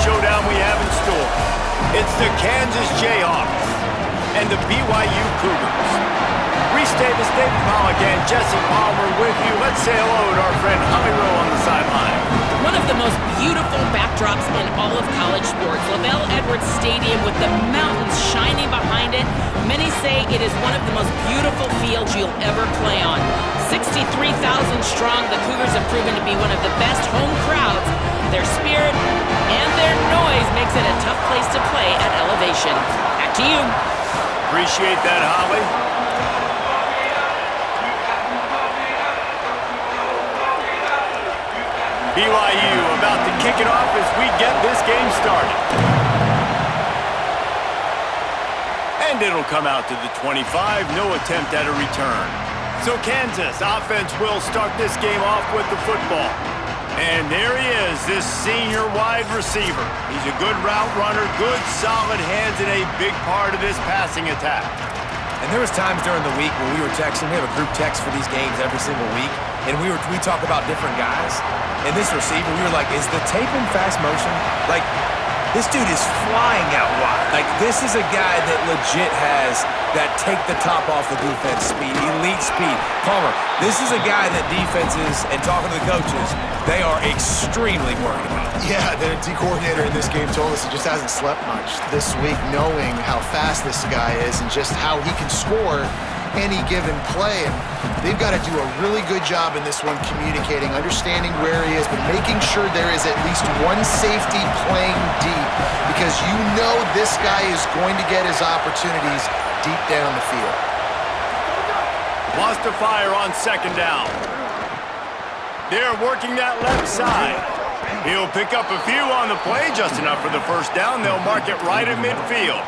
showdown we have in store. It's the Kansas Jayhawks and the BYU Cougars. Reese Davis, David Pollack, and Jesse Palmer with you. Let's say hello to our friend Holly Rowe on the sideline. One of the most beautiful backdrops in all of college sports. LaVell Edwards Stadium with the mountains shining behind it. Many say it is one of the most beautiful fields you'll ever play on. 63,000 strong, the Cougars have proven to be one of the best home crowds. Their spirit and their noise makes it a tough place to play at elevation. Back to you. Appreciate that, Holly. BYU about to kick it off as we get this game started. And it'll come out to the 25. No attempt at a return. So Kansas offense will start this game off with the football. And there he is, this senior wide receiver. He's a good route runner, good solid hands, and a big part of this passing attack. And there was times during the week when we were texting. We have a group text for these games every single week. And we talk about different guys. And this receiver, we were like, is the tape in fast motion? Like, this dude is flying out wide. Like, this is a guy that legit has that take the top off the defense speed, elite speed. Palmer, this is a guy that defenses, and talking to the coaches, they are extremely worried about. Yeah, the D coordinator in this game told us he just hasn't slept much this week, knowing how fast this guy is and just how he can score any given play. And they've got to do a really good job in this one communicating, understanding where he is, but making sure there is at least one safety playing deep, because you know this guy is going to get his opportunities deep down the field. Wants to fire on second down. They're working that left side. He'll pick up a few on the play, just enough for the first down. They'll mark it right at midfield.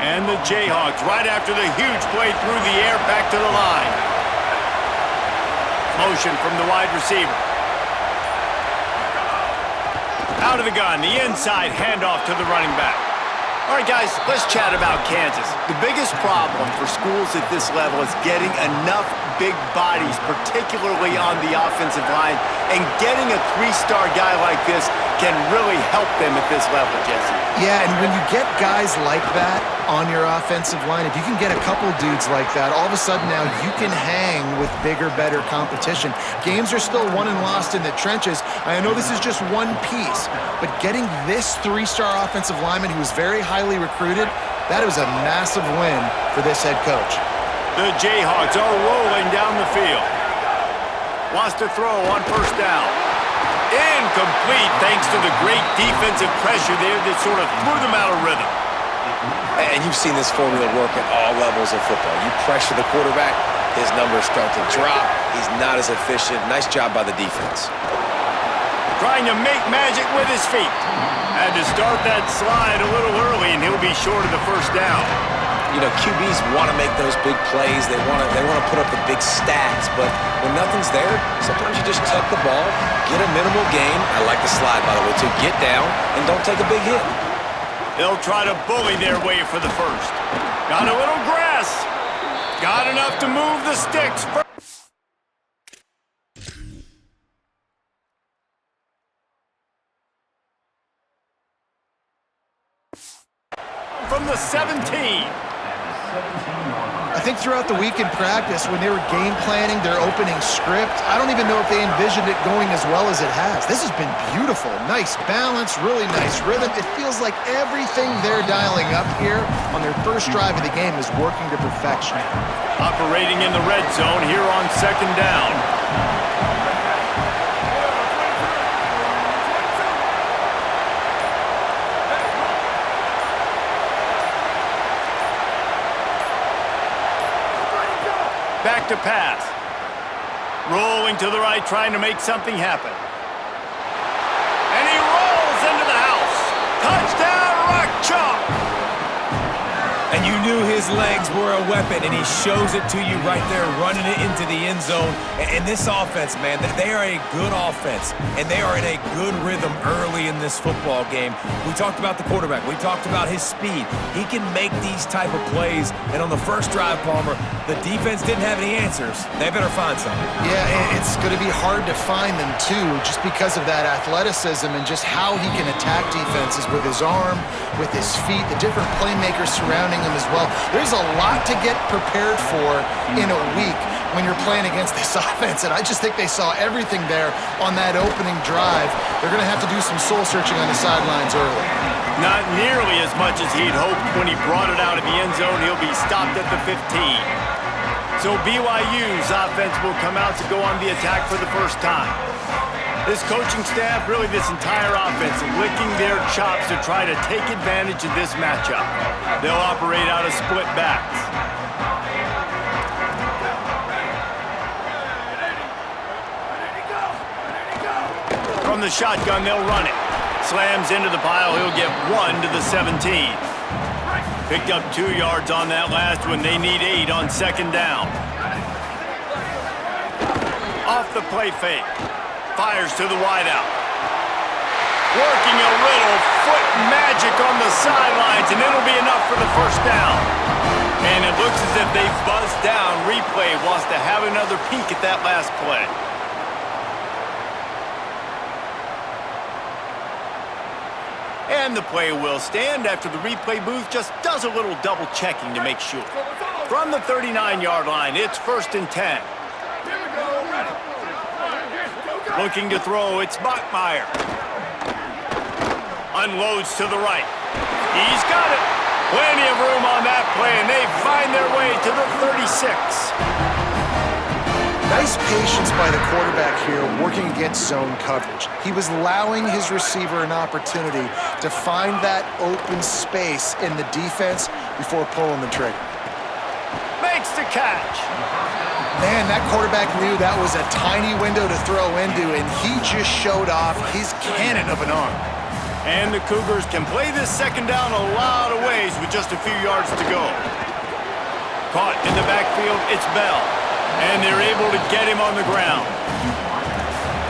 And the Jayhawks, right after the huge play through the air, back to the line. Motion from the wide receiver. Out of the gun, the inside handoff to the running back. All right, guys, let's chat about Kansas. The biggest problem for schools at this level is getting enough big bodies, particularly on the offensive line, and getting a three-star guy like this can really help them at this level, Jesse. Yeah, and when you get guys like that on your offensive line, if you can get a couple dudes like that, all of a sudden now you can hang with bigger, better competition. Games are still won and lost in the trenches. I know this is just one piece, but getting this three-star offensive lineman who was very highly recruited, that was a massive win for this head coach. The Jayhawks are rolling down the field. Wants to throw on first down. Incomplete thanks to the great defensive pressure there that sort of threw them out of rhythm. And you've seen this formula work at all levels of football. You pressure the quarterback, his numbers start to drop. He's not as efficient. Nice job by the defense. Trying to make magic with his feet. Had to start that slide a little early, and he'll be short of the first down. You know, QBs want to make those big plays. They want to put up the big stats. But when nothing's there, sometimes you just tuck the ball, get a minimal gain. I like the slide, by the way, to get down and don't take a big hit. They'll try to bully their way for the first. Got a little grass. Got enough to move the sticks. From the 17. I think throughout the week in practice, when they were game planning their opening script, I don't even know if they envisioned it going as well as it has. This has been beautiful. Nice balance, really nice rhythm. It feels like everything they're dialing up here on their first drive of the game is working to perfection. Operating in the red zone here on second down. Back to pass. Rolling to the right, trying to make something happen. And he rolls into the house. Touchdown, Rock Chalk. And you knew his legs were a weapon, and he shows it to you right there, running it into the end zone. And this offense, man, they are a good offense, and they are in a good rhythm early in this football game. We talked about the quarterback. We talked about his speed. He can make these type of plays, and on the first drive, Palmer, the defense didn't have any answers. They better find something. Yeah, it's going to be hard to find them, too, just because of that athleticism and just how he can attack defenses with his arm, with his feet, the different playmakers surrounding him as well. There's a lot to get prepared for in a week when you're playing against this offense, and I just think they saw everything there on that opening drive. They're going to have to do some soul-searching on the sidelines early. Not nearly as much as he'd hoped when he brought it out of the end zone. He'll be stopped at the 15. So BYU's offense will come out to go on the attack for the first time. This coaching staff, really this entire offense, licking their chops to try to take advantage of this matchup. They'll operate out of split backs. From the shotgun, they'll run it. Slams into the pile, he'll get 1 to the 17. Picked up 2 yards on that last one. They need 8 on second down. Off the play fake. Fires to the wideout. Working a little foot magic on the sidelines, and it'll be enough for the first down. And it looks as if they've buzzed down. Replay wants to have another peek at that last play. And the play will stand after the replay booth just does a little double checking to make sure. From the 39-yard line, it's 1st and 10. Looking to throw, it's Bachmeier. Unloads to the right. He's got it. Plenty of room on that play, and they find their way to the 36. Nice patience by the quarterback here working against zone coverage. He was allowing his receiver an opportunity to find that open space in the defense before pulling the trigger. Makes the catch. Man, that quarterback knew that was a tiny window to throw into, and he just showed off his cannon of an arm. And the Cougars can play this second down a lot of ways with just a few yards to go. Caught in the backfield, it's Bell. And they're able to get him on the ground.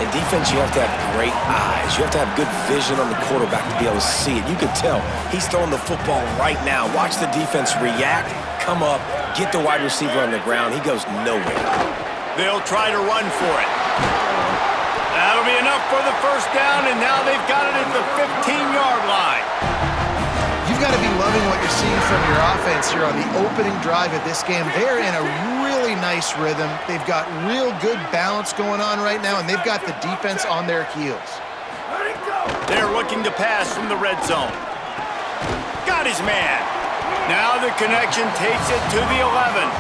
In defense, you have to have great eyes. You have to have good vision on the quarterback to be able to see it. You could tell he's throwing the football right now. Watch the defense react, come up, get the wide receiver on the ground. He goes nowhere. They'll try to run for it. That'll be enough for the first down, and now they've got it at the 15-yard line. You've got to be loving what you're seeing from your offense here on the opening drive of this game. They're in a really nice rhythm. They've got real good balance going on right now, and they've got the defense on their heels. They're looking to pass from the red zone. Got his man. Now the connection takes it to the 11.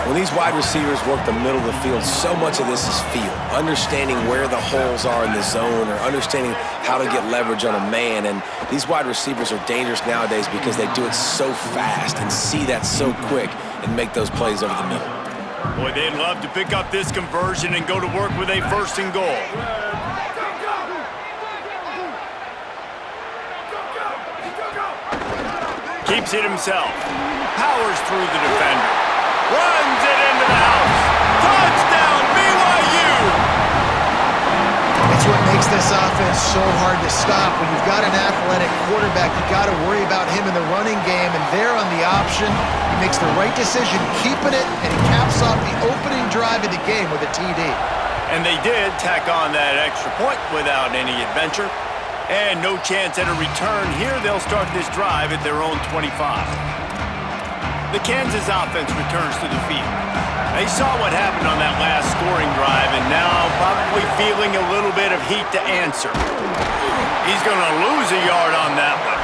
When these wide receivers work the middle of the field, so much of this is feel. Understanding where the holes are in the zone or understanding how to get leverage on a man. And these wide receivers are dangerous nowadays because they do it so fast and see that so quick and make those plays over the middle. Boy, they'd love to pick up this conversion and go to work with a 1st and goal. Keeps it himself. Powers through the defender. Runs it into the house. Touchdown, BYU! It's what makes this offense so hard to stop. When you've got an athletic quarterback, you got to worry about him in the running game, and there on the option, he makes the right decision, keeping it, and he caps off the opening drive of the game with a TD. And they did tack on that extra point without any adventure. And no chance at a return here. They'll start this drive at their own 25. The Kansas offense returns to the field. They saw what happened on that last scoring drive, and now probably feeling a little bit of heat to answer. He's going to lose a yard on that one.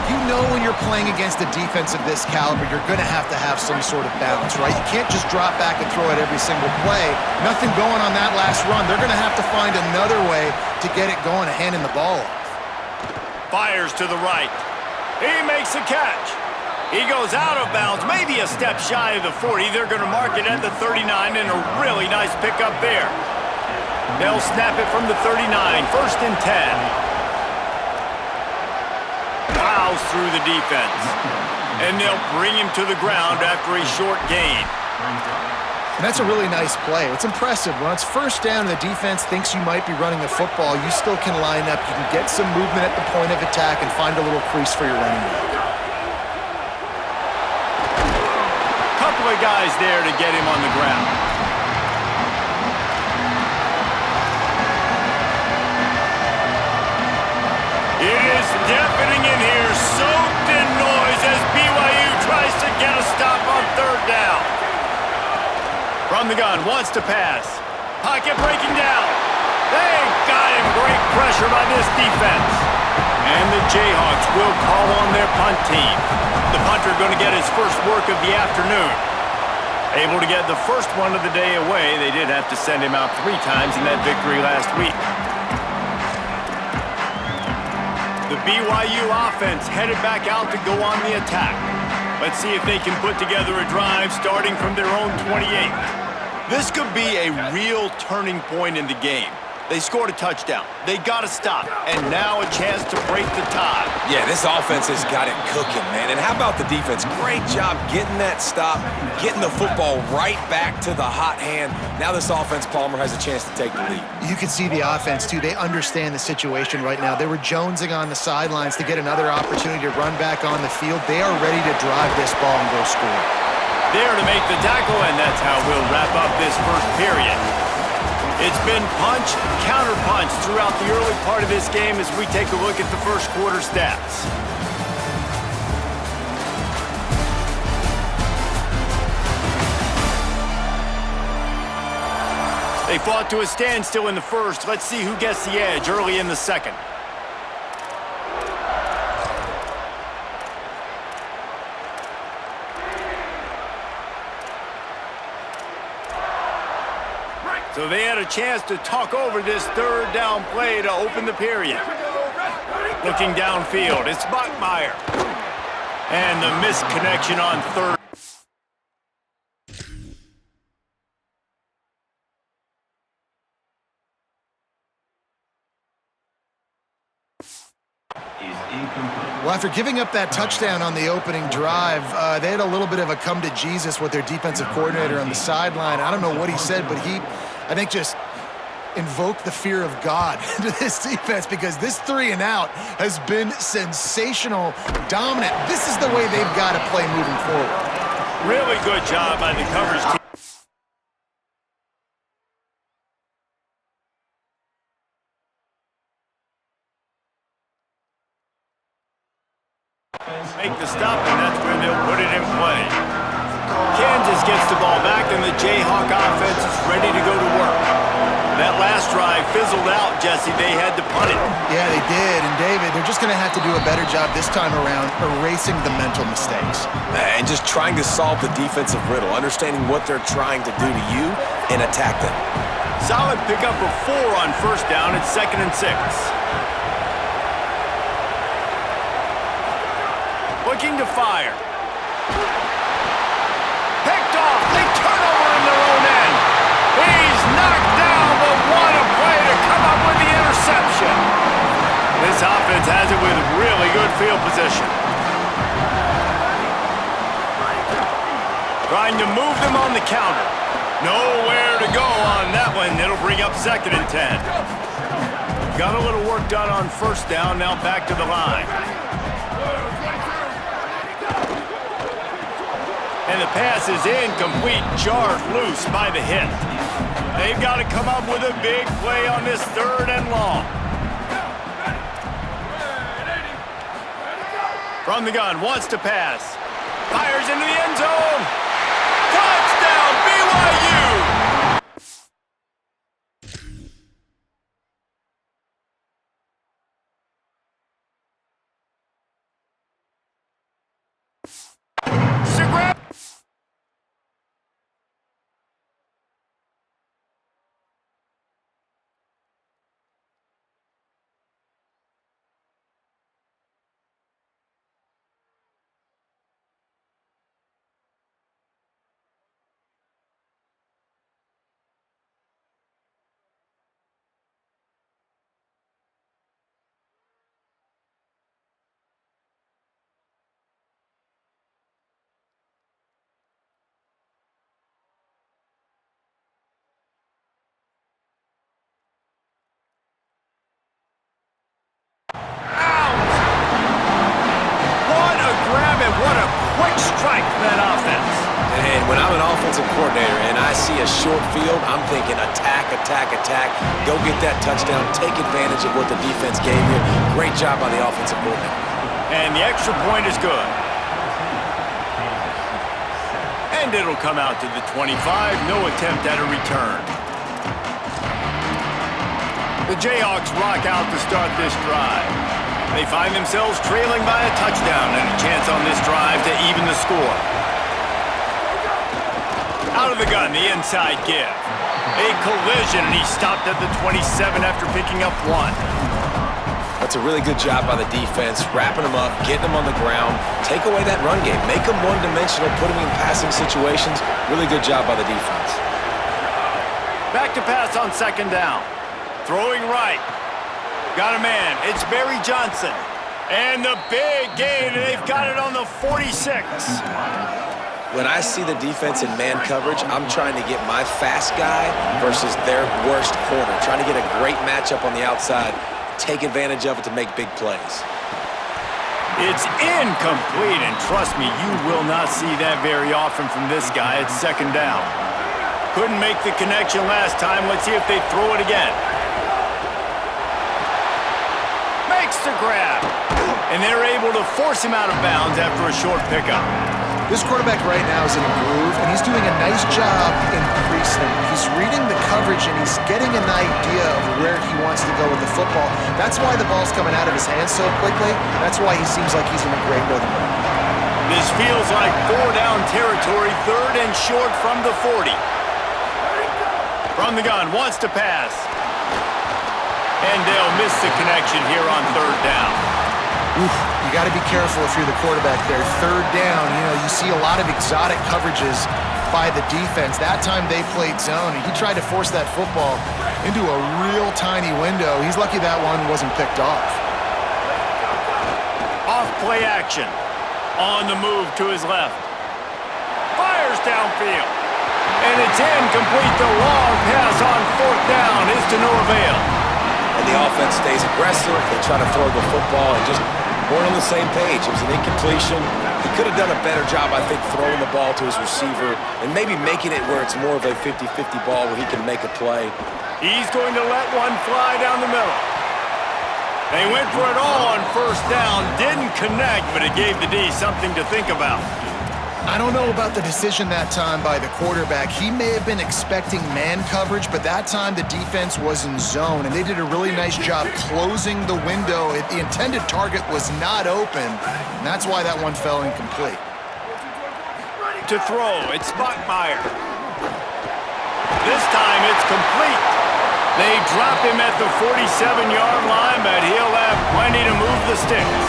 You know when you're playing against a defense of this caliber, you're going to have some sort of balance, right? You can't just drop back and throw it every single play. Nothing going on that last run. They're going to have to find another way to get it going and handing the ball off. Fires to the right. He makes a catch. He goes out of bounds, maybe a step shy of the 40. They're going to mark it at the 39, and a really nice pickup there. They'll snap it from the 39, 1st and 10. Plows through the defense. And they'll bring him to the ground after a short gain. And that's a really nice play. It's impressive. When it's first down and the defense thinks you might be running the football, you still can line up. You can get some movement at the point of attack and find a little crease for your running back. Couple of guys there to get him on the ground. It is deafening in here, soaked in noise as BYU tries to get a stop on third down. From the gun, wants to pass. Pocket breaking down. They got him. Great pressure by this defense. And the Jayhawks will call on their punt team. The punter going to get his first work of the afternoon. Able to get the first one of the day away. They did have to send him out 3 times in that victory last week. The BYU offense headed back out to go on the attack. Let's see if they can put together a drive starting from their own 28. This could be a real turning point in the game. They scored a touchdown. They got to stop. And now a chance to break the tie. Yeah, this offense has got it cooking, man. And how about the defense? Great job getting that stop, getting the football right back to the hot hand. Now this offense, Palmer, has a chance to take the lead. You can see the offense, too. They understand the situation right now. They were jonesing on the sidelines to get another opportunity to run back on the field. They are ready to drive this ball and go score. There to make the tackle, and that's how we'll wrap up this first period. It's been punch, counter-punch throughout the early part of this game as we take a look at the first quarter stats. They fought to a standstill in the first. Let's see who gets the edge early in the second. So they had a chance to talk over this third down play to open the period. Looking downfield, it's Bachmeier. And the missed connection on third. Well, after giving up that touchdown on the opening drive, they had a little bit of a come to Jesus with their defensive coordinator on the sideline. I don't know what he said, but he, I think, just invoked the fear of God into this defense because this 3-and-out has been sensational, dominant. This is the way they've got to play moving forward. Really good job by the coverage team. Make the stop, and that's where they'll put it in play. Kansas gets the ball back, and the Jayhawk offense is ready to go to work. That last drive fizzled out, Jesse. They had to punt it. Yeah, they did. And, David, they're just going to have to do a better job this time around erasing the mental mistakes. And just trying to solve the defensive riddle, understanding what they're trying to do to you and attack them. Solid pickup of 4 on first down. It's 2nd and 6. Looking to fire. Picked off. They turn over in their own end. He's knocked down, but what a play to come up with the interception. This offense has it with really good field position. Trying to move them on the counter. Nowhere to go on that one. It'll bring up 2nd and 10. Got a little work done on first down. Now back to the line. And the pass is incomplete, jarred loose by the hit. They've got to come up with a big play on this 3rd and long. From the gun, wants to pass. Fires into the end zone. Touchdown, BYU! short field, I'm thinking attack, attack, attack. Go get that touchdown. Take advantage of what the defense gave you. Great job by the offensive coordinator. And the extra point is good. And it'll come out to the 25. No attempt at a return. The Jayhawks rock out to start this drive. They find themselves trailing by a touchdown and a chance on this drive to even the score. Out of the gun, the inside give. A collision, and he stopped at the 27 after picking up 1. That's a really good job by the defense, wrapping them up, getting them on the ground, take away that run game, make them one-dimensional, put them in passing situations. Really good job by the defense. Back to pass on second down. Throwing right. Got a man. It's Barry Johnson. And the big gain, and they've got it on the 46. When I see the defense in man coverage, I'm trying to get my fast guy versus their worst corner, trying to get a great matchup on the outside, take advantage of it to make big plays. It's incomplete, and trust me, you will not see that very often from this guy. It's second down. Couldn't make the connection last time. Let's see if they throw it again. Makes the grab. And they're able to force him out of bounds after a short pickup. This quarterback right now is in a groove, and he's doing a nice job in pre-snap. He's reading the coverage, and he's getting an idea of where he wants to go with the football. That's why the ball's coming out of his hands so quickly. That's why he seems like he's in a great rhythm. This feels like 4-down territory, third and short from the 40. From the gun, wants to pass. And they'll miss the connection here on third down. Oof, you got to be careful if you're the quarterback there. Third down, you see a lot of exotic coverages by the defense. That time they played zone, and he tried to force that football into a real tiny window. He's lucky that one wasn't picked off. Off play action. On the move to his left. Fires downfield. And it's incomplete. The long pass on fourth down is to no avail. And the offense stays aggressive. They try to throw the football and just weren't on the same page. It was an incompletion. He could have done a better job, I think, throwing the ball to his receiver and maybe making it where it's more of a 50-50 ball where he can make a play. He's going to let one fly down the middle. They went for it all on first down. Didn't connect, but it gave the D something to think about. I don't know about the decision that time by the quarterback. He may have been expecting man coverage, but that time the defense was in zone, and they did a really nice job closing the window. The intended target was not open, and that's why that one fell incomplete. To throw, it's Bachmeier. This time it's complete. They drop him at the 47-yard line, but he'll have plenty to move the sticks.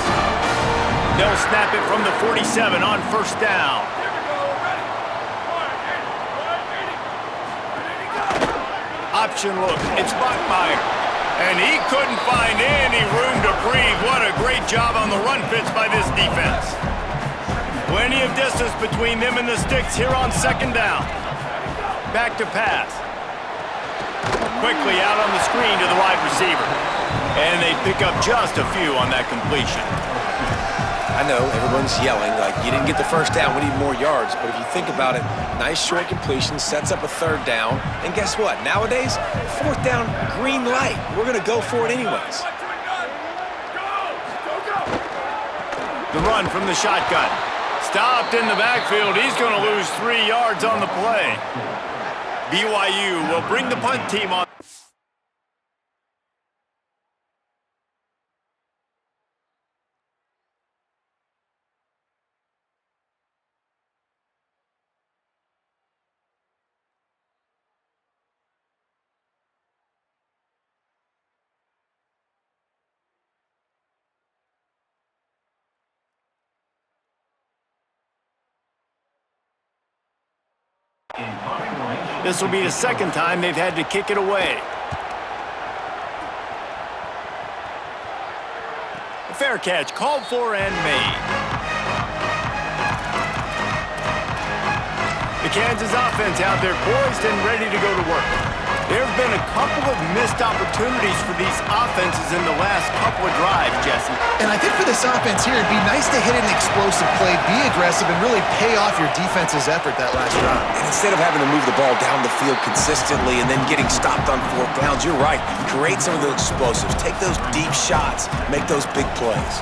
They'll snap it from the 47 on first down. Option look, it's Bachmeier. And he couldn't find any room to breathe. What a great job on the run fits by this defense. Plenty of distance between them and the sticks here on second down. Back to pass. Quickly out on the screen to the wide receiver. And they pick up just a few on that completion. I know everyone's yelling like, you didn't get the first down, we need more yards. But if you think about it, nice short completion, sets up a third down. And guess what? Nowadays, fourth down, green light. We're going to go for it anyways. The run from the shotgun. Stopped in the backfield. He's going to lose 3 yards on the play. BYU will bring the punt team on. This will be the second time they've had to kick it away. A fair catch called for and made. The Kansas offense out there poised and ready to go to work. There have been a couple of missed opportunities for these offenses in the last couple of drives, Jesse. And I think for this offense here, it'd be nice to hit an explosive play, be aggressive, and really pay off your defense's effort that last drive. And instead of having to move the ball down the field consistently and then getting stopped on fourth downs, you're right. Create some of those explosives. Take those deep shots. Make those big plays.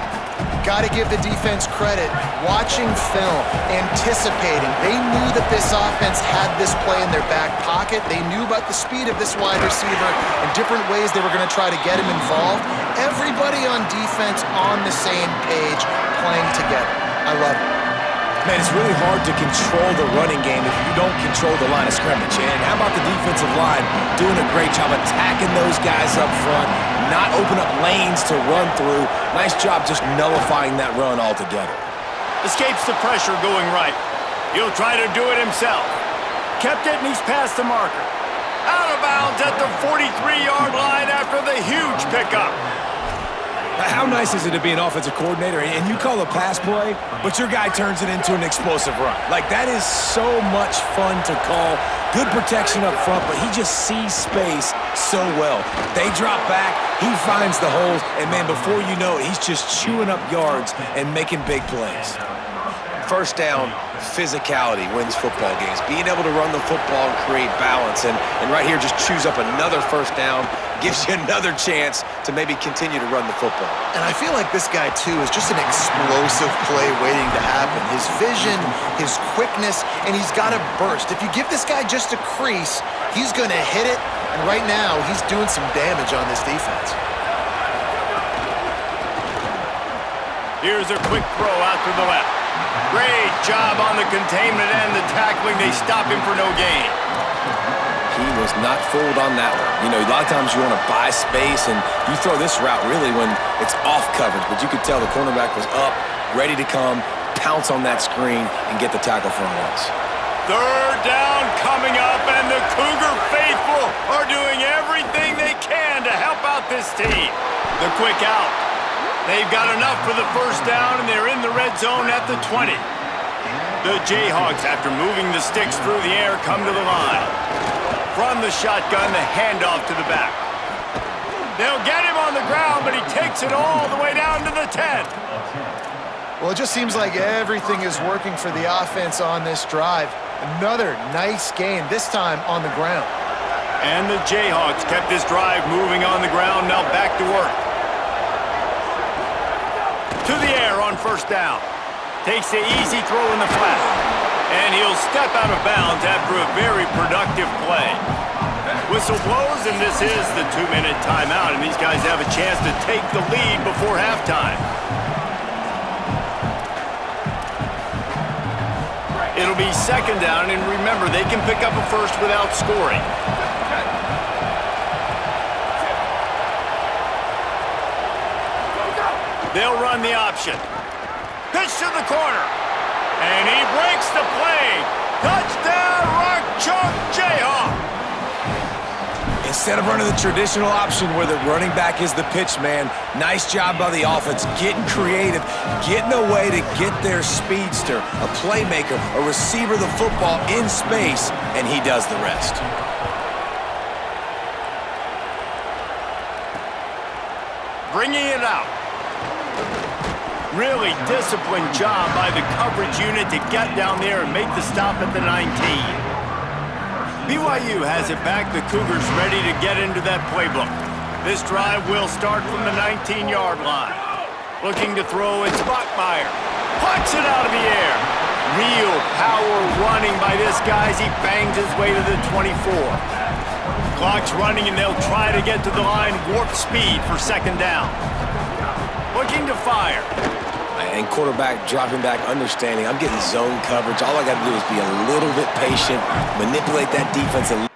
Got to give the defense credit. Watching film, anticipating. They knew that this offense had this play in their back pocket. They knew about the speed of this wide receiver and different ways they were going to try to get him involved. Everybody on defense on the same page, playing together. I love it. Man, it's really hard to control the running game if you don't control the line of scrimmage. And how about the defensive line doing a great job attacking those guys up front, not open up lanes to run through. Nice job just nullifying that run altogether. Escapes the pressure going right. He'll try to do it himself. Kept it and he's past the marker. Out of bounds at the 43-yard line after the huge pickup. How nice is it to be an offensive coordinator and you call a pass play, but your guy turns it into an explosive run? Like, that is so much fun to call. Good protection up front, but he just sees space so well. They drop back, he finds the holes, and man, before you know it, he's just chewing up yards and making big plays. First down, physicality wins football games. Being able to run the football and create balance, and right here just chews up another first down, gives you another chance to maybe continue to run the football. And I feel like this guy, too, is just an explosive play waiting to happen. His vision, his quickness, and he's got a burst. If you give this guy just a crease, he's going to hit it, and right now he's doing some damage on this defense. Here's a quick throw out to the left. Great job on the containment and the tackling. They stop him for no gain. He was not fooled on that one. You know, a lot of times you want to buy space, and you throw this route really when it's off coverage, but you could tell the cornerback was up, ready to come, pounce on that screen, and get the tackle for a loss. Third down coming up, and the Cougar faithful are doing everything they can to help out this team. The quick out. They've got enough for the first down, and they're in the red zone at the 20. The Jayhawks, after moving the sticks through the air, come to the line. From the shotgun, the handoff to the back. They'll get him on the ground, but he takes it all the way down to the 10. Well, it just seems like everything is working for the offense on this drive. Another nice gain, this time on the ground. And the Jayhawks kept this drive moving on the ground, now back to work. To the air on first down. Takes the easy throw in the flat. And he'll step out of bounds after a very productive play. Whistle blows, and this is the 2-minute timeout, and these guys have a chance to take the lead before halftime. It'll be second down, and remember, they can pick up a first without scoring. They'll run the option. Pitch to the corner. And he breaks the play. Touchdown, Rock Chalk Jayhawk. Instead of running the traditional option where the running back is the pitch man, nice job by the offense, getting creative, getting a way to get their speedster, a playmaker, a receiver the football in space, and he does the rest. Bringing it out. Really disciplined job by the coverage unit to get down there and make the stop at the 19. BYU has it back. The Cougars ready to get into that playbook. This drive will start from the 19-yard line. Looking to throw, it's Bachmeier. Pucks it out of the air. Real power running by this guy as he bangs his way to the 24. Clock's running, and they'll try to get to the line warp speed for second down. Looking to fire. And quarterback dropping back, understanding I'm getting zone coverage. All I got to do is be a little bit patient, manipulate that defense a little.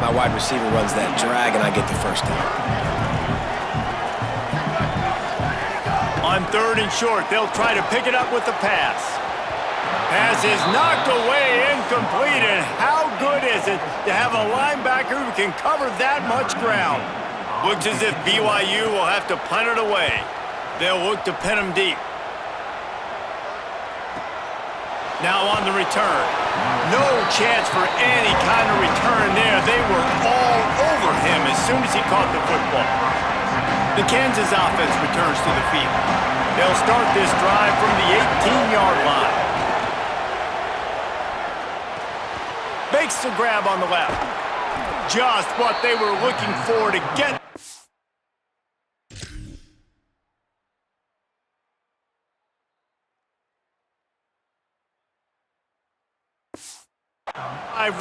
My wide receiver runs that drag, and I get the first down. On third and short, they'll try to pick it up with the pass. Pass is knocked away, incomplete, and how good is it to have a linebacker who can cover that much ground? Looks as if BYU will have to punt it away. They'll look to pin him deep. Now on the return. No chance for any kind of return there. They were all over him as soon as he caught the football. The Kansas offense returns to the field. They'll start this drive from the 18-yard line. Makes the grab on the left. Just what they were looking for to get.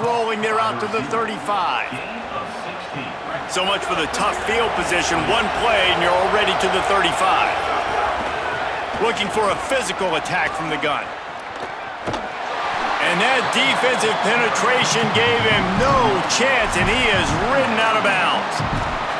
Rolling there out to the 35. So much for the tough field position. One play and you're already to the 35. Looking for a physical attack from the gun. And that defensive penetration gave him no chance, and he is ridden out of bounds.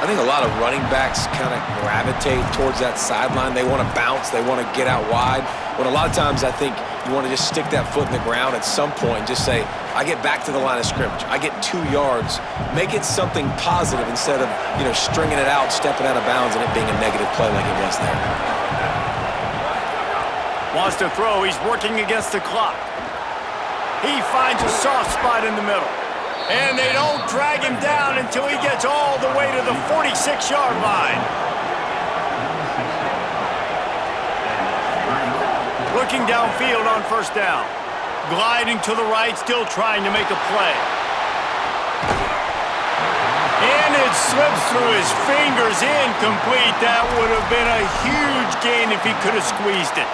I think a lot of running backs kind of gravitate towards that sideline. They want to bounce. They want to get out wide. But a lot of times I think you want to just stick that foot in the ground at some point and just say, I get back to the line of scrimmage. I get 2 yards. Make it something positive instead of, stringing it out, stepping out of bounds, and it being a negative play like it was there. Wants to throw. He's working against the clock. He finds a soft spot in the middle. And they don't drag him down until he gets all the way to the 46-yard line. Looking downfield on first down. Gliding to the right, still trying to make a play. And it slips through his fingers, incomplete. That would have been a huge gain if he could have squeezed it.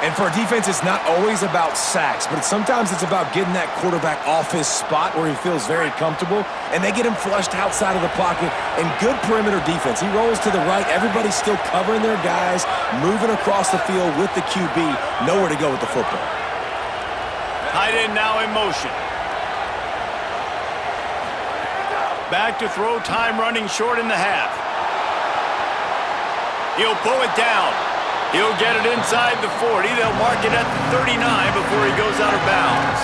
And for a defense, it's not always about sacks, but sometimes it's about getting that quarterback off his spot where he feels very comfortable, and they get him flushed outside of the pocket. And good perimeter defense. He rolls to the right. Everybody's still covering their guys, moving across the field with the QB. Nowhere to go with the football. Tight end now in motion. Back to throw, time running short in the half. He'll pull it down. He'll get it inside the 40. They'll mark it at the 39 before he goes out of bounds.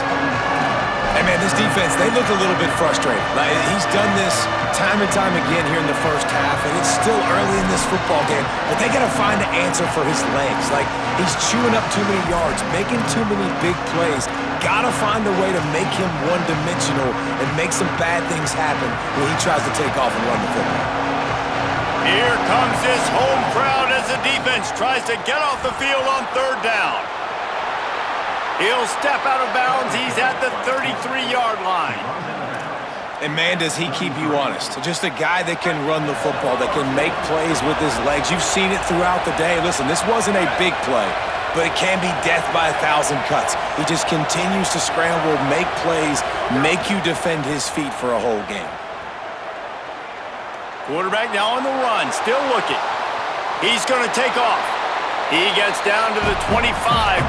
Hey, man, this defense, they look a little bit frustrated. Like, he's done this time and time again here in the first half, and it's still early in this football game, but they got to find an answer for his legs. Like, he's chewing up too many yards, making too many big plays. Got to find a way to make him one-dimensional and make some bad things happen when he tries to take off and run the football. Here comes this home crowd as the defense tries to get off the field on third down. He'll step out of bounds. He's at the 33-yard line. And, man, does he keep you honest. Just a guy that can run the football, that can make plays with his legs. You've seen it throughout the day. Listen, this wasn't a big play, but it can be death by 1,000 cuts. He just continues to scramble, make plays, make you defend his feet for a whole game. Quarterback now on the run, still looking. He's going to take off. He gets down to the 25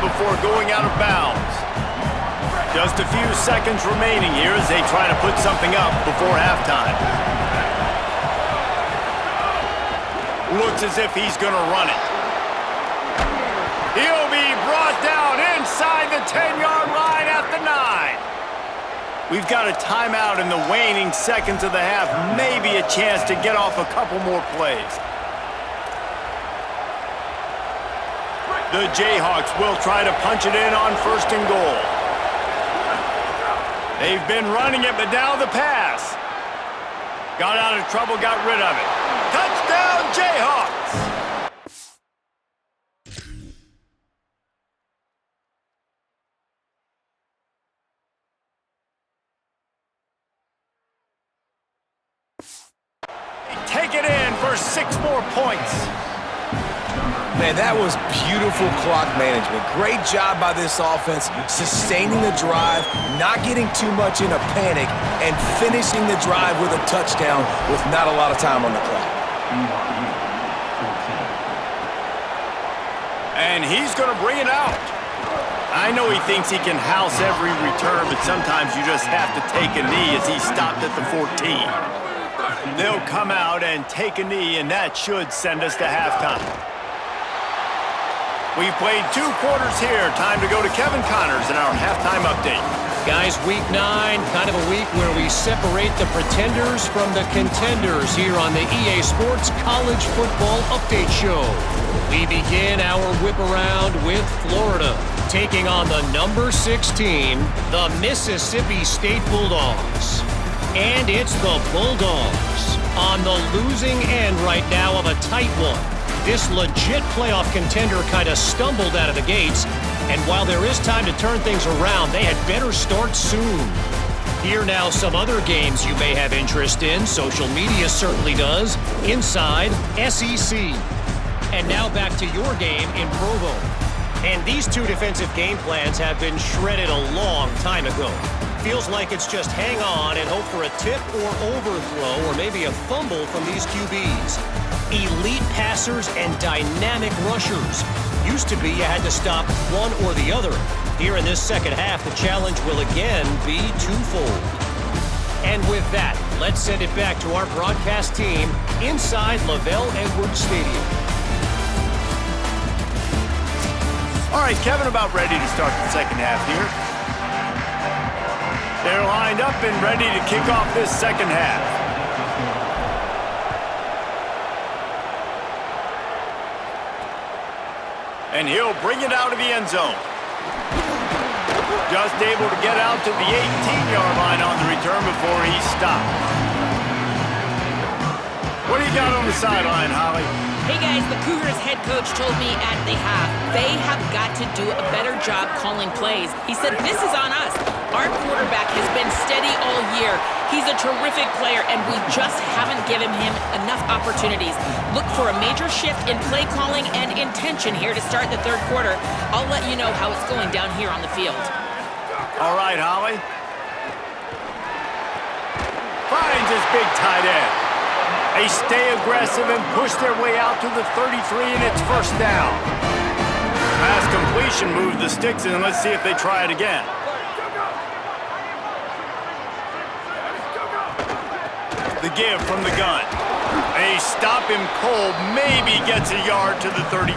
before going out of bounds. Just a few seconds remaining here as they try to put something up before halftime. Looks as if he's going to run it. He'll be brought down inside the 10-yard line at the 9. We've got a timeout in the waning seconds of the half. Maybe a chance to get off a couple more plays. The Jayhawks will try to punch it in on first and goal. They've been running it, but now the pass. Got out of trouble, got rid of it. Touchdown, Jayhawks! Take it in for 6 more points. Man, that was beautiful clock management. Great job by this offense, sustaining the drive, not getting too much in a panic, and finishing the drive with a touchdown with not a lot of time on the clock. And he's going to bring it out. I know he thinks he can house every return, but sometimes you just have to take a knee as he stopped at the 14. They'll come out and take a knee, and that should send us to halftime. We've played 2 quarters here. Time to go to Kevin Connors in our halftime update. Guys, week 9, kind of a week where we separate the pretenders from the contenders here on the EA Sports College Football Update Show. We begin our whip around with Florida, taking on the number 16, the Mississippi State Bulldogs. And it's the Bulldogs on the losing end right now of a tight one. This legit playoff contender kind of stumbled out of the gates, and while there is time to turn things around, they had better start soon. Here now some other games you may have interest in. Social media certainly does. Inside SEC. And now back to your game in Provo. And these 2 defensive game plans have been shredded a long time ago. Feels like it's just hang on and hope for a tip or overthrow or maybe a fumble from these QBs. Elite passers and dynamic rushers. Used to be you had to stop one or the other. Here in this second half, the challenge will again be twofold. And with that, let's send it back to our broadcast team inside LaVell Edwards Stadium. All right, Kevin, about ready to start the second half here. They're lined up and ready to kick off this second half. And he'll bring it out of the end zone. Just able to get out to the 18-yard line on the return before he stopped. What do you got on the sideline, Holly? Hey guys, the Cougars head coach told me at the half they have got to do a better job calling plays. He said, this is on us. Our quarterback has been steady all year. He's a terrific player, and we just haven't given him enough opportunities. Look for a major shift in play calling and intention here to start the third quarter. I'll let you know how it's going down here on the field. All right, Holly. Finds his big tight end. They stay aggressive and push their way out to the 33, and it's first down. Pass completion moved the sticks, and let's see if they try it again. The give from the gun. They stop him cold, maybe gets a yard to the 34.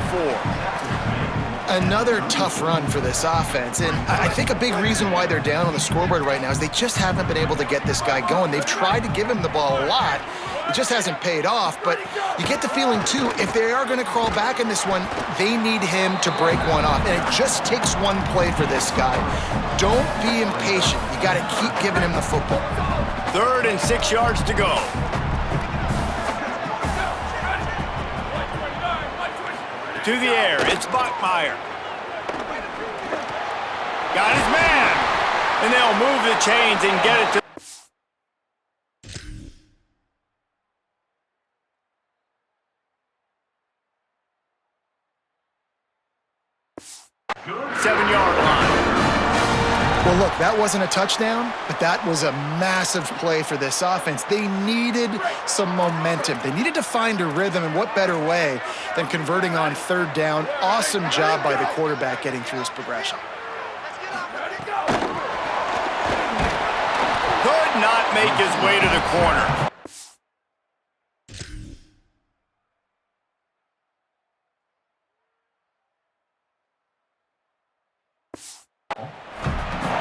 Another tough run for this offense, and I think a big reason why they're down on the scoreboard right now is they just haven't been able to get this guy going. They've tried to give him the ball a lot. It just hasn't paid off, but you get the feeling, too, if they are going to crawl back in this one, they need him to break one off, and it just takes one play for this guy. Don't be impatient. You got to keep giving him the football. 3rd and 6 yards to go. To the air, it's Bachmeier. Got his man. And they'll move the chains and get it to... Seven-yard line. Well, look, that wasn't a touchdown, but that was a massive play for this offense. They needed some momentum. They needed to find a rhythm, and what better way than converting on 3rd down. Awesome job by the quarterback getting through this progression. Could not make his way to the corner.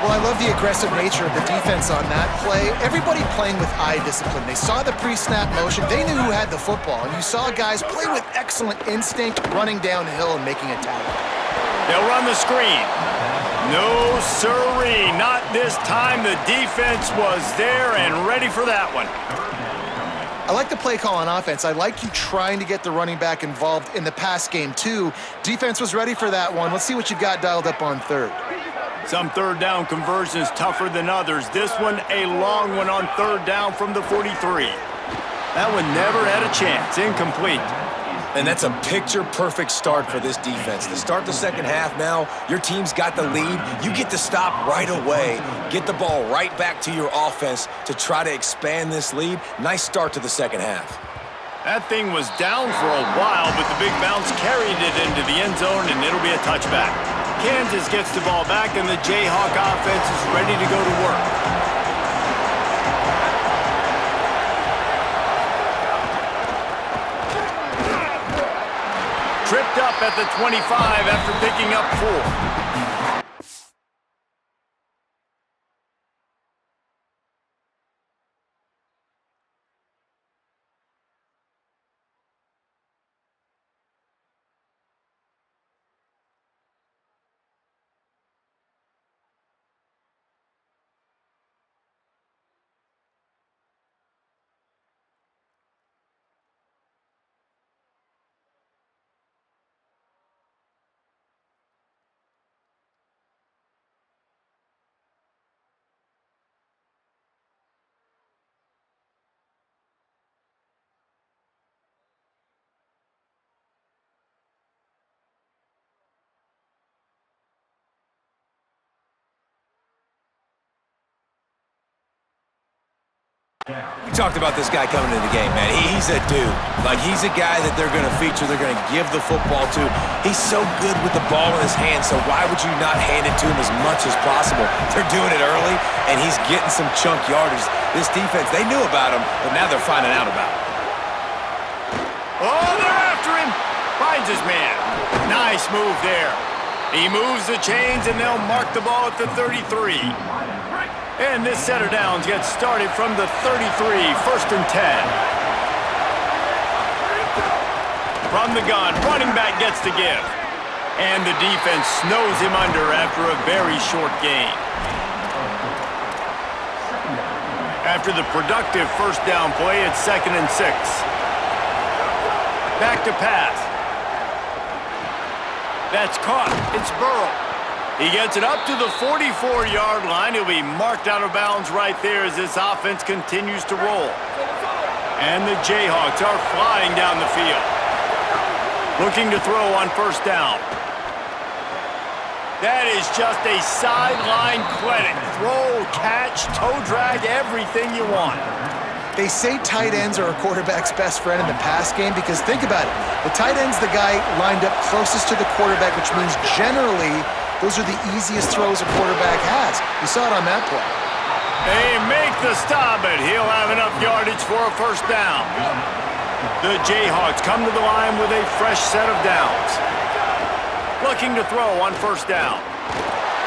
Well, I love the aggressive nature of the defense on that play. Everybody playing with eye discipline. They saw the pre-snap motion. They knew who had the football. And you saw guys play with excellent instinct, running downhill and making a tackle. They'll run the screen. No siree, not this time. The defense was there and ready for that one. I like the play call on offense. I like you trying to get the running back involved in the pass game, too. Defense was ready for that one. Let's see what you've got dialed up on 3rd. Some 3rd down conversions tougher than others. This one, a long one on 3rd down from the 43. That one never had a chance. Incomplete. And that's a picture-perfect start for this defense. To start the second half now, your team's got the lead. You get to stop right away, get the ball right back to your offense to try to expand this lead. Nice start to the second half. That thing was down for a while, but the big bounce carried it into the end zone, and it'll be a touchback. Kansas gets the ball back, and the Jayhawk offense is ready to go to work. tripped up at the 25 after picking up 4. We talked about this guy coming into the game, man. He's a dude. Like, he's a guy that they're going to feature, they're going to give the football to. He's so good with the ball in his hand, so why would you not hand it to him as much as possible? They're doing it early, and he's getting some chunk yardage. This defense, they knew about him, but now they're finding out about him. Oh, they're after him. Finds his man. Nice move there. He moves the chains, and they'll mark the ball at the 33. And this set of downs gets started from the 33, 1st and 10. From the gun, running back gets the give. And the defense snows him under after a very short gain. After the productive first down play, it's 2nd and 6. Back to pass. That's caught. It's Burrow. He gets it up to the 44-yard line. He'll be marked out of bounds right there as this offense continues to roll. And the Jayhawks are flying down the field. Looking to throw on 1st down. That is just a sideline clinic. Throw, catch, toe drag, everything you want. They say tight ends are a quarterback's best friend in the pass game because think about it. The tight end's the guy lined up closest to the quarterback, which means generally those are the easiest throws a quarterback has. You saw it on that play. They make the stop, but he'll have enough yardage for a 1st down. The Jayhawks come to the line with a fresh set of downs. Looking to throw on 1st down.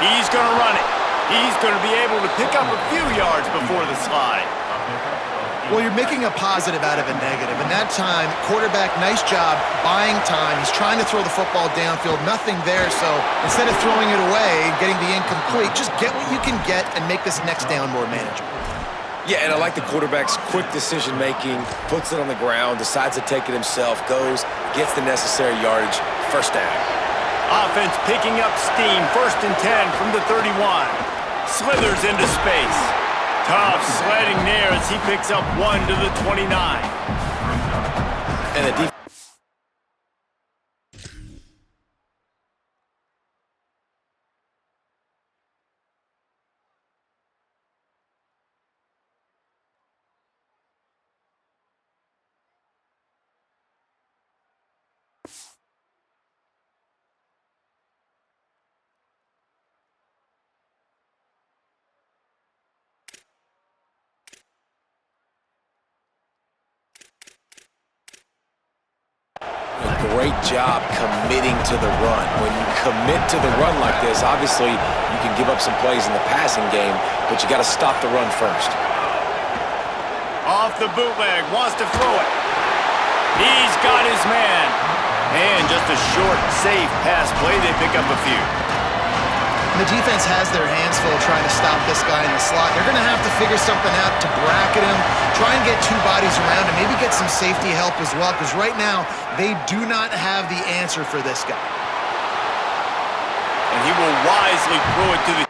He's going to run it. He's going to be able to pick up a few yards before the slide. Well, you're making a positive out of a negative. And that time, quarterback, nice job buying time. He's trying to throw the football downfield. Nothing there, so instead of throwing it away, getting the incomplete, just get what you can get and make this next down more manageable. Yeah, and I like the quarterback's quick decision-making, puts it on the ground, decides to take it himself, goes, gets the necessary yardage, 1st down. Offense picking up steam, 1st and 10 from the 31. Slithers into space. Tough sledding there as he picks up 1 to the 29. And the defense. Great job committing to the run. When you commit to the run like this, obviously you can give up some plays in the passing game, but you got to stop the run first. Off the bootleg, wants to throw it. He's got his man. And just a short, safe pass play, they pick up a few. And the defense has their hands full trying to stop this guy in the slot. They're going to have to figure something out to bracket him, try and get 2 bodies around him, maybe get some safety help as well, because right now they do not have the answer for this guy. And he will wisely throw it to the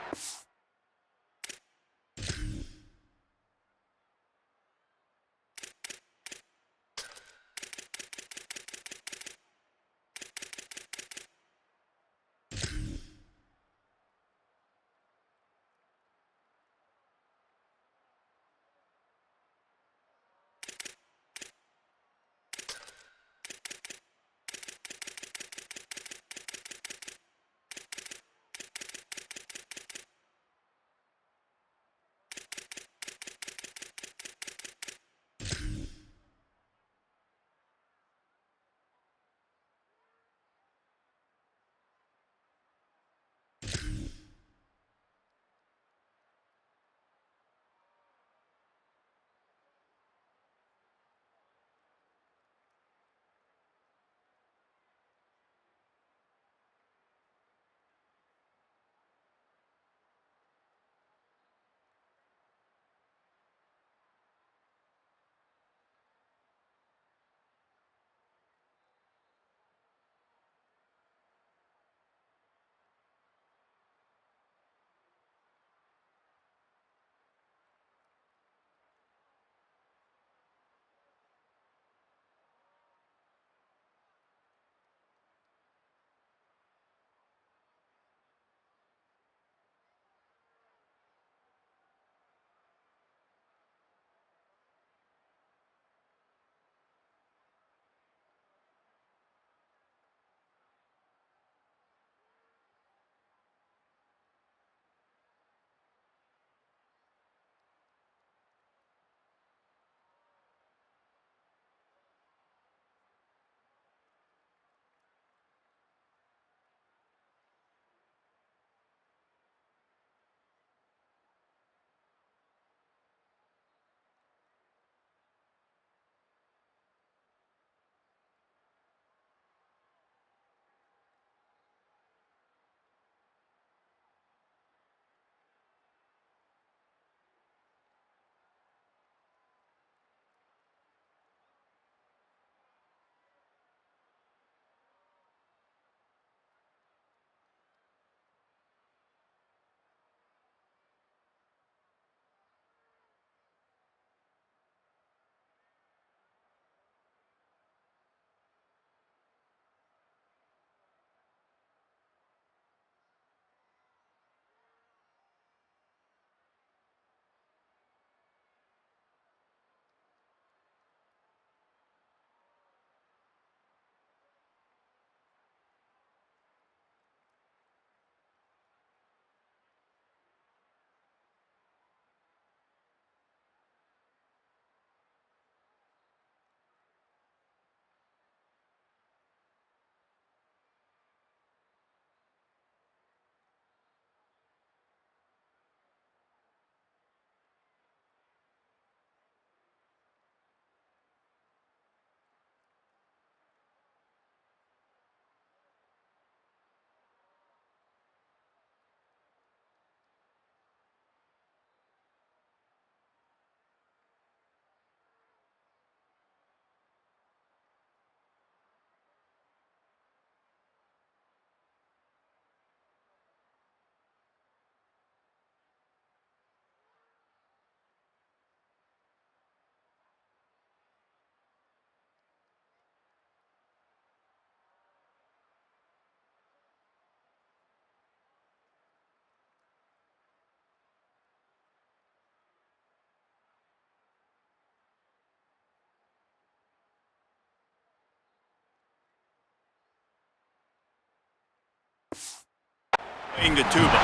The tuba.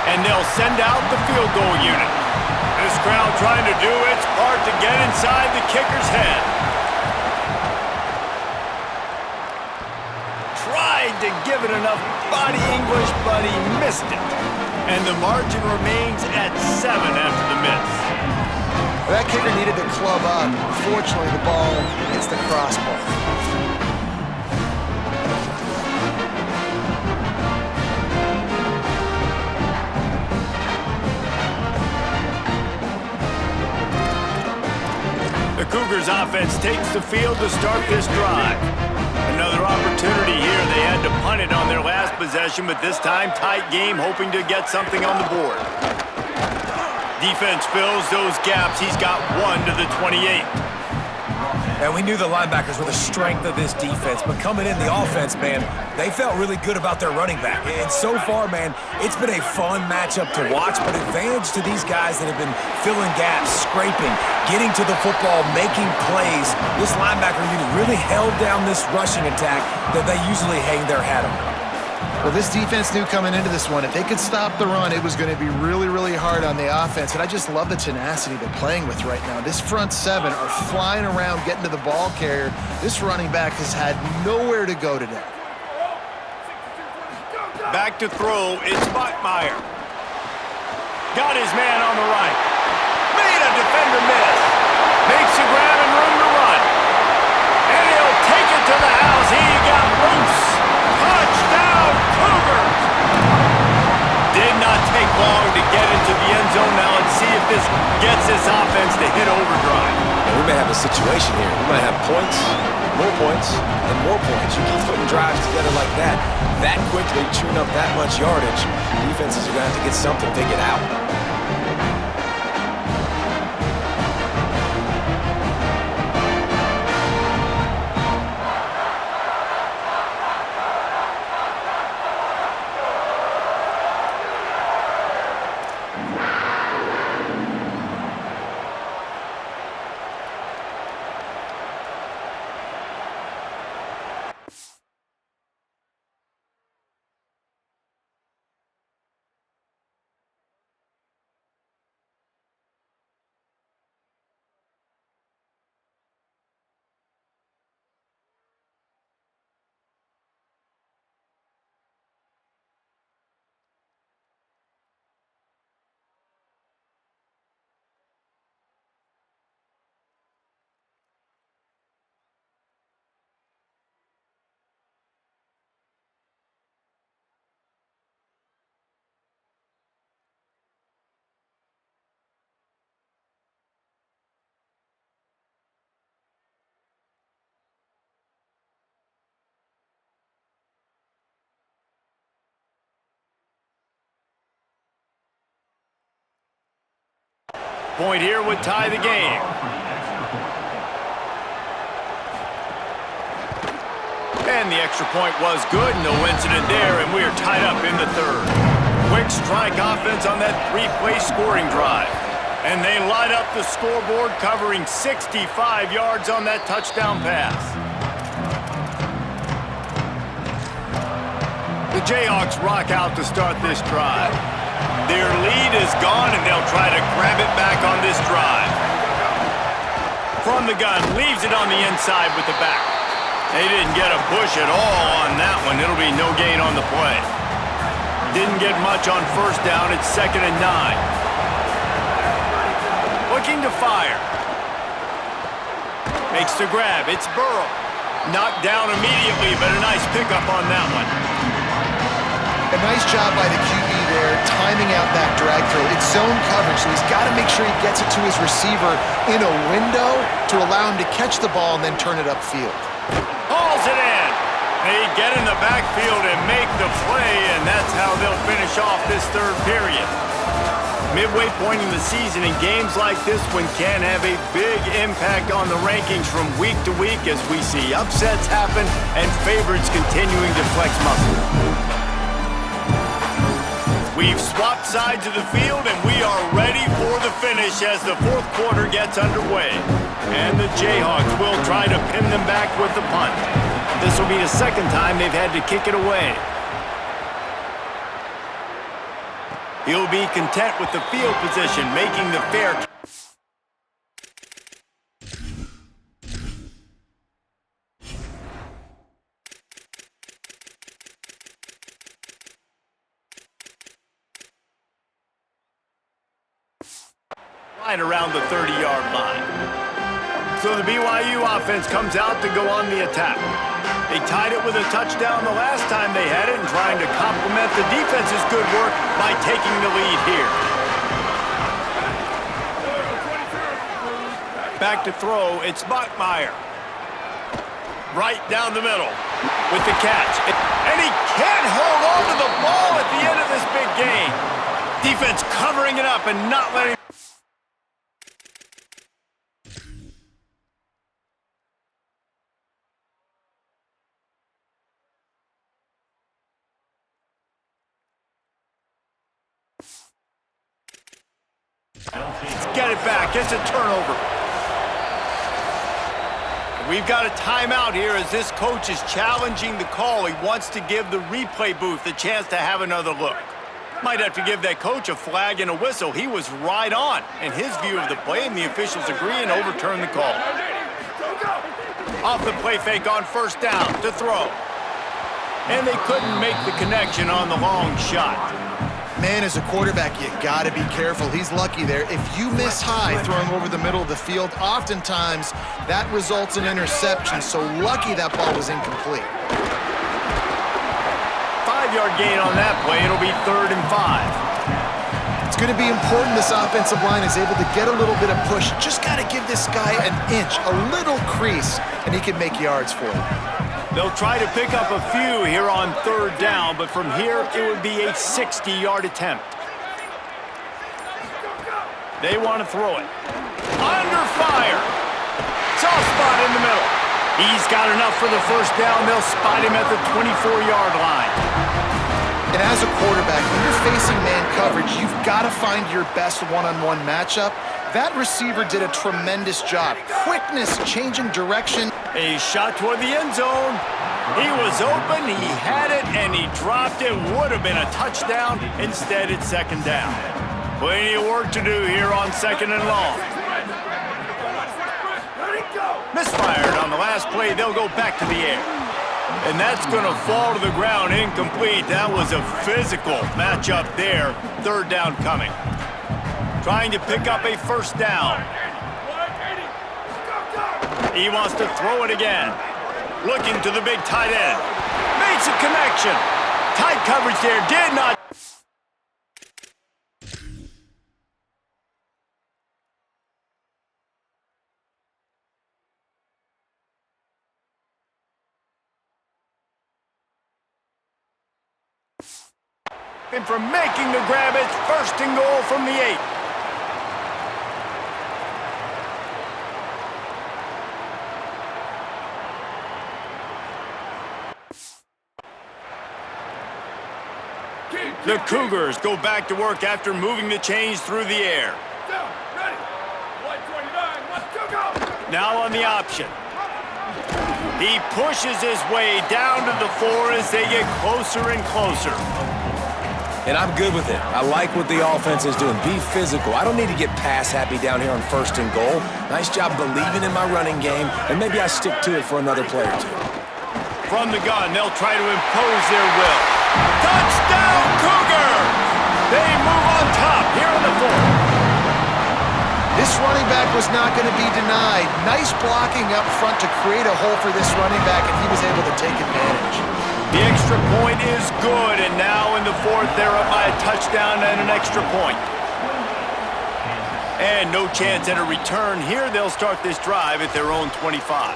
And they'll send out the field goal unit. This crowd trying to do its part to get inside the kicker's head. Tried to give it enough body English, but he missed it. And the margin remains at 7 after the miss. That kicker needed to club up. Unfortunately, the ball hits the crossbar. The Cougars offense takes the field to start this drive. Another opportunity here. They had to punt it on their last possession, but this time tight game, hoping to get something on the board. Defense fills those gaps. He's got 1 to the 28. And we knew the linebackers were the strength of this defense, but coming in the offense, man, they felt really good about their running back. And so far, man, it's been a fun matchup to watch, but advantage to these guys that have been filling gaps, scraping, getting to the football, making plays. This linebacker unit really held down this rushing attack that they usually hang their hat on. Well, this defense knew coming into this one, if they could stop the run, it was going to be really, really hard on the offense. And I just love the tenacity they're playing with right now. This front 7 are flying around, getting to the ball carrier. This running back has had nowhere to go today. Back to throw, it's Bachmeier. Got his man on the right. Made a defender miss. Makes a grab and room to run. And he'll take it to the house. He got loose. Touchdown, Cougars! Did not take long to get into the end zone. Now let's see if this gets this offense to hit overdrive. And we may have a situation here. We might have points, and more points. You keep putting drives together like that quickly, chewing up that much yardage, defenses are going to have to get something figured out. Point here would tie the game. And the extra point was good. No incident there, and we are tied up in the third. Quick strike offense on that 3-play scoring drive. And they light up the scoreboard, covering 65 yards on that touchdown pass. The Jayhawks rock out to start this drive. Their lead is gone, and they'll try to grab it back on this drive. From the gun, leaves it on the inside with the back. They didn't get a push at all on that one. It'll be no gain on the play. Didn't get much on first down. It's 2nd and 9. Looking to fire. Makes the grab. It's Burrow. Knocked down immediately, but a nice pickup on that one. A nice job by the QB there, timing out that drag throw. It's zone coverage, so he's got to make sure he gets it to his receiver in a window to allow him to catch the ball and then turn it upfield. Hauls it in. They get in the backfield and make the play, and that's how they'll finish off this third period. Midway point in the season, in games like this one can have a big impact on the rankings from week to week as we see upsets happen and favorites continuing to flex muscle. We've swapped sides of the field, and we are ready for the finish as the fourth quarter gets underway. And the Jayhawks will try to pin them back with the punt. This will be the second time they've had to kick it away. He'll be content with the field position, making the fair. Right around the 30-yard line. So the BYU offense comes out to go on the attack. They tied it with a touchdown the last time they had it and trying to complement the defense's good work by taking the lead here. Back to throw, it's Bachmeier. Right down the middle with the catch. And he can't hold on to the ball at the end of this big game. Defense covering it up and not letting... Let's get it back. It's a turnover. We've got a timeout here as this coach is challenging the call. He wants to give the replay booth a chance to have another look. Might have to give that coach a flag and a whistle. He was right on in his view of the play, and the officials agree and overturn the call. Off the play fake on first down to throw. And they couldn't make the connection on the long shot. Man, as a quarterback, you got to be careful. He's lucky there. If you miss high throwing over the middle of the field, oftentimes that results in interception. So lucky that ball was incomplete. 5-yard gain on that play. It'll be 3rd and 5. It's going to be important this offensive line is able to get a little bit of push. Just got to give this guy an inch, a little crease, and he can make yards for it. They'll try to pick up a few here on 3rd down, but from here, it would be a 60-yard attempt. They want to throw it. Under fire. Soft spot in the middle. He's got enough for the first down. They'll spot him at the 24-yard line. And as a quarterback, when you're facing man coverage, you've got to find your best one-on-one matchup. That receiver did a tremendous job. Quickness, changing direction. A shot toward the end zone. He was open, he had it, and he dropped it. Would have been a touchdown. Instead, it's 2nd down. Plenty of work to do here on 2nd and long. Misfired on the last play. They'll go back to the air. And that's going to fall to the ground incomplete. That was a physical matchup there. 3rd down coming. Trying to pick up a first down. He wants to throw it again. Looking to the big tight end. Makes a connection. Tight coverage there. Did not. And from making the grab, it's 1st and goal from the 8. The Cougars go back to work after moving the chains through the air. Now on the option. He pushes his way down to the 4 as they get closer and closer. And I'm good with it. I like what the offense is doing. Be physical. I don't need to get pass happy down here on 1st and goal. Nice job believing in my running game, and maybe I stick to it for another play or two. From the gun, they'll try to impose their will. Touchdown, Cougars! They move on top here on the 4th. This running back was not going to be denied. Nice blocking up front to create a hole for this running back, and he was able to take advantage. The extra point is good, and now in the 4th, they're up by a touchdown and an extra point. And no chance at a return here. They'll start this drive at their own 25.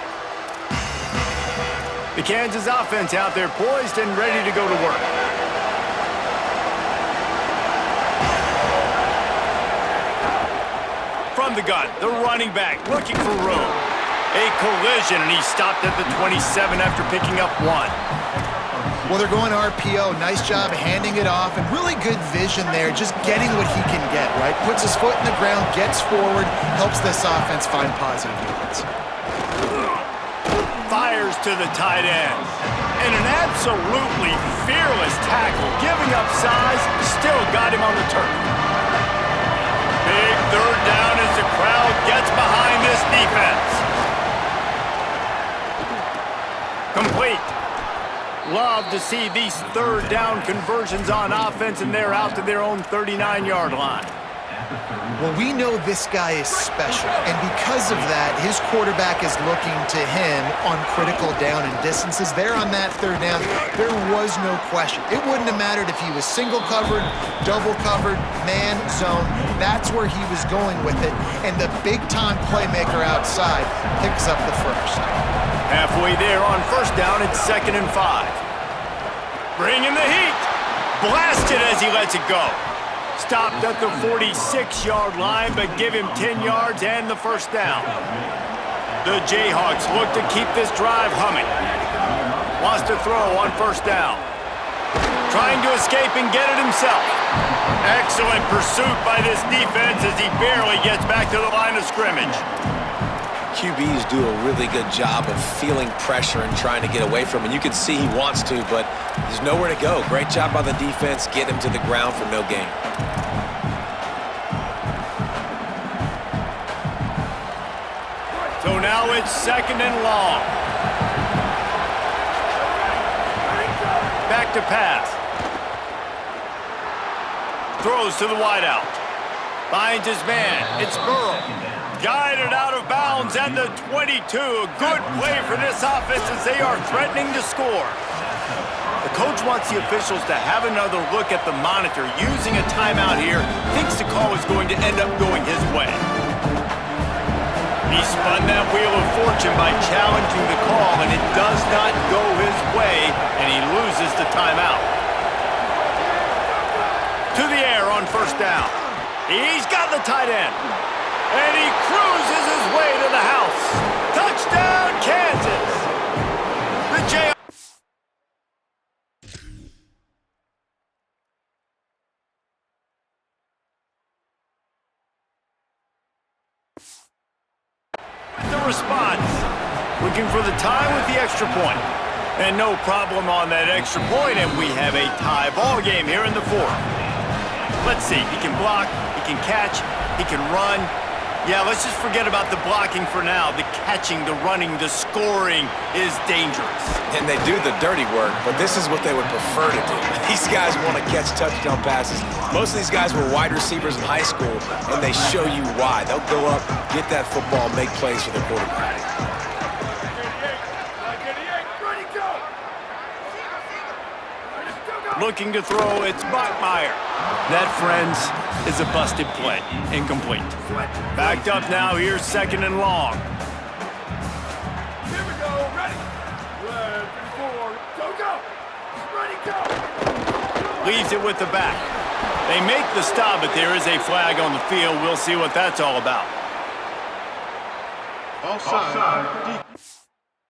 The Kansas offense out there poised and ready to go to work. From the gun, the running back looking for room. A collision, and he stopped at the 27 after picking up 1. Well, they're going RPO. Nice job handing it off, and really good vision there, just getting what he can get, right? Puts his foot in the ground, gets forward, helps this offense find positive units. Fires throws to the tight end. And an absolutely fearless tackle, giving up size, still got him on the turf. Big third down as the crowd gets behind this defense. Complete. Love to see these third down conversions on offense, and they're out to their own 39-yard line. Well, we know this guy is special, and because of that, his quarterback is looking to him on critical down and distances. There on that third down, there was no question. It wouldn't have mattered if he was single covered, double covered, man, zone. That's where he was going with it, and the big-time playmaker outside picks up the first. Halfway there on first down, it's 2nd and 5. Bring in the heat. Blasted as he lets it go. Stopped at the 46-yard line, but give him 10 yards and the first down. The Jayhawks look to keep this drive humming. Wants to throw on first down. Trying to escape and get it himself. Excellent pursuit by this defense as he barely gets back to the line of scrimmage. QBs do a really good job of feeling pressure and trying to get away from it. You can see he wants to, but there's nowhere to go. Great job by the defense, get him to the ground for no gain. So now it's 2nd and long. Back to pass. Throws to the wideout. Finds his man. It's Burrow. Guided out of bounds at the 22. A good play for this offense as they are threatening to score. The coach wants the officials to have another look at the monitor. Using a timeout here, thinks the call is going to end up going his way. He spun that wheel of fortune by challenging the call, and it does not go his way, and he loses the timeout. To the air on first down. He's got the tight end. And he cruises his way to the house. Touchdown, Kansas! The Jayhawks. The response. Looking for the tie with the extra point. And no problem on that extra point, and we have a tie ball game here in the fourth. Let's see. He can block, he can catch, he can run. Yeah, let's just forget about the blocking for now. The catching, the running, the scoring is dangerous. And they do the dirty work, but this is what they would prefer to do. These guys want to catch touchdown passes. Most of these guys were wide receivers in high school, and they show you why. They'll go up, get that football, make plays for their quarterback. Looking to throw, it's Bachmeier. That, friends, is a busted play. Incomplete. Backed up now, here's 2nd and long. Here we go, ready. 4, go. Ready, go. Leaves it with the back. They make the stop, but there is a flag on the field. We'll see what that's all about. Offside.